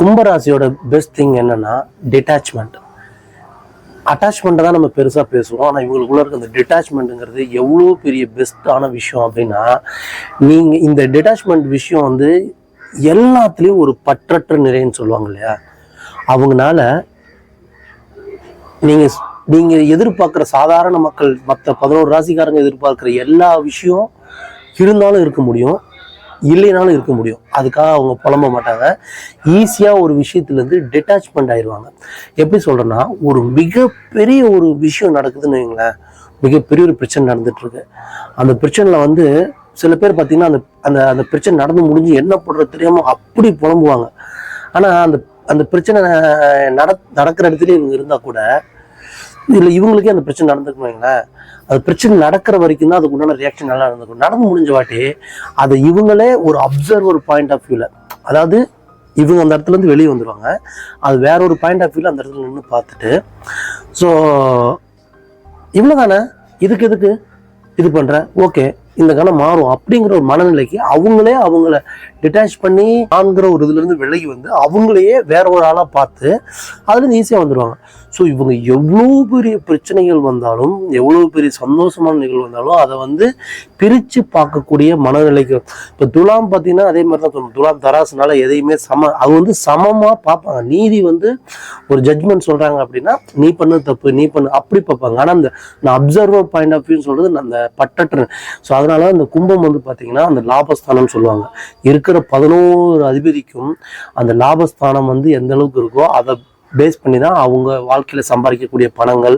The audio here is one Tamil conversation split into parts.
கும்பராசியோட பெஸ்ட் திங் என்னன்னா டிட்டாச்மெண்ட். அட்டாச்மெண்ட்டை தான் நம்ம பெருசாக பேசுவோம். ஆனால் இவங்களுக்குள்ள இருக்க அந்த டிட்டாச்மெண்ட்டுங்கிறது எவ்வளோ பெரிய பெஸ்ட்டான விஷயம் அப்படின்னா, நீங்கள் இந்த டிட்டாச்மெண்ட் விஷயம் வந்து எல்லாத்துலேயும் ஒரு பற்றற்ற நிறைன்னு சொல்லுவாங்க இல்லையா, அவங்கனால நீங்கள் எதிர்பார்க்குற சாதாரண மக்கள் மற்ற 11 ராசிக்காரங்க எதிர்பார்க்குற எல்லா விஷயம் இருந்தாலும் இருக்க முடியும், இல்லைனாலும் இருக்க முடியும். அதுக்காக அவங்க புலம்ப மாட்டாங்க. ஈஸியாக ஒரு விஷயத்துலேருந்து டிட்டாச்மெண்ட் ஆயிடுவாங்க. எப்படி சொல்கிறேன்னா, ஒரு மிகப்பெரிய ஒரு விஷயம் நடக்குதுன்னு வைங்களேன், மிகப்பெரிய ஒரு பிரச்சனை நடந்துட்டுருக்கு. அந்த பிரச்சனையில் வந்து சில பேர் பார்த்தீங்கன்னா அந்த அந்த அந்த பிரச்சனை நடந்து முடிஞ்சு என்ன பண்ணுறது தெரியாமல் அப்படி புலம்புவாங்க. ஆனால் அந்த அந்த பிரச்சனை நடக்கிற இடத்துல இவங்க இருந்தால் கூட இதில் இவங்களுக்கே அந்த பிரச்சனை நடந்துக்கணும் வைங்களேன், அது பிரச்சனை நடக்கிற வரைக்கும் தான் அதுக்கு உண்டான ரியாக்ஷன் நல்லா நடந்துக்கும். நடந்து முடிஞ்ச வாட்டி அதை இவங்களே ஒரு அப்சர்வர் பாயிண்ட் ஆஃப் வியூவில், அதாவது இவங்க அந்த இடத்துல இருந்து வெளியே வந்துடுவாங்க, அது வேற ஒரு பாயிண்ட் ஆஃப் வியூவில் அந்த இடத்துல நின்று பார்த்துட்டு, ஸோ இவ்வளோதானே, இதுக்கு எதுக்கு இது பண்ணுற, ஓகே இந்த காலம் மாறும் அப்படிங்கிற ஒரு மனநிலைக்கு அவங்களே அவங்கள டிட்டாச் பண்ணி ஆண்கிற ஒரு இதுலேருந்து விலகி வந்து அவங்களையே வேற ஒரு ஆளாக பார்த்து அதுலேருந்து ஈஸியாக வந்துடுவாங்க. ஸோ இவங்க எவ்வளோ பெரிய பிரச்சனைகள் வந்தாலும், எவ்வளோ பெரிய சந்தோஷமான நிகழ்வு வந்தாலும் அதை வந்து பிரித்து பார்க்கக்கூடிய மனநிலைக்கு. இப்போ துலாம் பார்த்தீங்கன்னா அதே மாதிரி தான் சொல்லணும். துலாம் தராசுனால எதையுமே அது வந்து சமமாக பார்ப்பாங்க. நீதி வந்து ஒரு ஜட்ஜ்மெண்ட் சொல்கிறாங்க அப்படின்னா, நீ பண்ணு தப்பு, நீ பண்ணு அப்படி பார்ப்பாங்க. ஆனால் அந்த நான் அப்சர்வர் பாயிண்ட் ஆஃப் வியூன்னு சொல்கிறது அந்த பட்டற்று. ஸோ அதனால அந்த கும்பம் வந்து பார்த்தீங்கன்னா அந்த லாபஸ்தானம் சொல்லுவாங்க. இருக்கிற 11 அதிபதிக்கும் அந்த லாபஸ்தானம் வந்து எந்த அளவுக்கு இருக்கோ அதை பேஸ் பண்ணி தான் அவங்க வாழ்க்கையில் சம்பாதிக்கக்கூடிய பணங்கள்,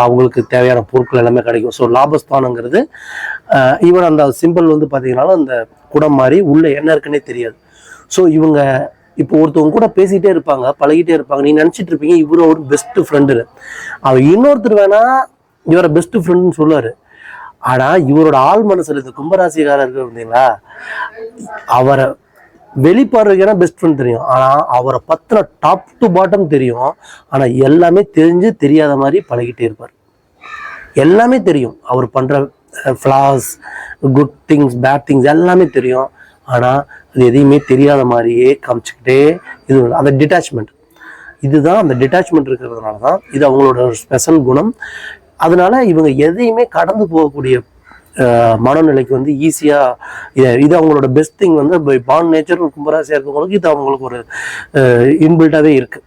அவங்களுக்கு தேவையான பொருட்கள் எல்லாமே கிடைக்கும். ஸோ லாபஸ்தானங்கிறது ஈவன் அந்த சிம்பிள் வந்து பார்த்தீங்கன்னா அந்த குடம் மாதிரி உள்ள என்ன இருக்குன்னே தெரியாது. ஸோ இவங்க இப்போ ஒருத்தவங்க கூட பேசிகிட்டே இருப்பாங்க, பழகிட்டே இருப்பாங்க, நீ நினச்சிட்டு இருப்பீங்க இவரை ஒரு பெஸ்ட் ஃப்ரெண்டுன்னு. அவர் இன்னொருத்தர் வேணா இவரை பெஸ்ட் ஃப்ரெண்டுன்னு சொல்லுவார். ஆனால் இவரோட ஆள் மனசில் இந்த கும்பராசிக்காரர் இருக்கு இருந்தீங்களா, அவரை வெளிப்பாடுறதுக்கான பெஸ்ட் ஃப்ரெண்ட் தெரியும், ஆனால் அவரை பற்றின டாப் டு பாட்டம் தெரியும். ஆனால் எல்லாமே தெரிஞ்சு தெரியாத மாதிரி பழகிட்டே இருப்பார். எல்லாமே தெரியும், அவர் பண்ணுற flaws, good things, bad things எல்லாமே தெரியும். ஆனால் அது எதையுமே தெரியாத மாதிரியே காமிச்சுக்கிட்டே இது அந்த டிட்டாச்மெண்ட். இதுதான் அந்த டிட்டாச்மெண்ட் இருக்கிறதுனால தான் இது அவங்களோட ஒரு ஸ்பெஷல் குணம். அதனால இவங்க எதையுமே கடந்து போகக்கூடிய மனநிலைக்கு வந்து ஈஸியாக இது அவங்களோட பெஸ்ட் திங் வந்து பாண்ட் நேச்சர் கும்பராசியாக இருக்கவங்களுக்கு இது அவங்களுக்கு ஒரு இன்பில்ட்டாகவே இருக்குது.